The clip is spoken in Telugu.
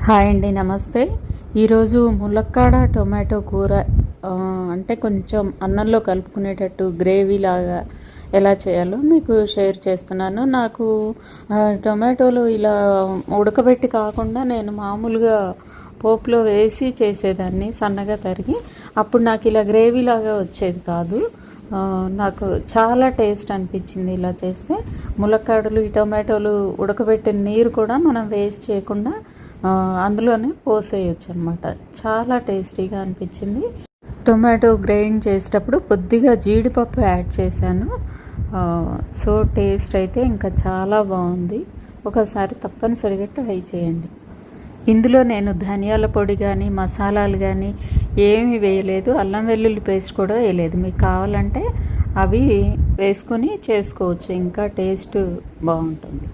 హాయ్ అండి, నమస్తే. ఈరోజు ములక్కాడ టొమాటో కూర అంటే కొంచెం అన్నంలో కలుపుకునేటట్టు గ్రేవీ లాగా ఎలా చేయాలో మీకు షేర్ చేస్తున్నాను. నాకు టొమాటోలు ఇలా ఉడకబెట్టి కాకుండా నేను మామూలుగా పోపులో వేసి చేసేదాన్ని సన్నగా తరిగి. అప్పుడు నాకు ఇలా గ్రేవీ లాగా వచ్చేది కాదు. నాకు చాలా టేస్ట్ అనిపించింది ఇలా చేస్తే. ములక్కాడలు, ఈ టొమాటోలు ఉడకబెట్టిన నీరు కూడా మనం వేస్ట్ చేయకుండా అందులోనే పోసేయచ్చు అనమాట. చాలా టేస్టీగా అనిపించింది. టొమాటో గ్రైండ్ చేసేటప్పుడు కొద్దిగా జీడిపప్పు యాడ్ చేశాను. సో టేస్ట్ అయితే ఇంకా చాలా బాగుంది. ఒకసారి తప్పనిసరిగా ట్రై చేయండి. ఇందులో నేను ధనియాల పొడి కానీ మసాలాలు కానీ ఏమీ వేయలేదు. అల్లం వెల్లుల్లి పేస్ట్ కూడా వేయలేదు. మీకు కావాలంటే అవి వేసుకొని చేసుకోవచ్చు, ఇంకా టేస్ట్ బాగుంటుంది.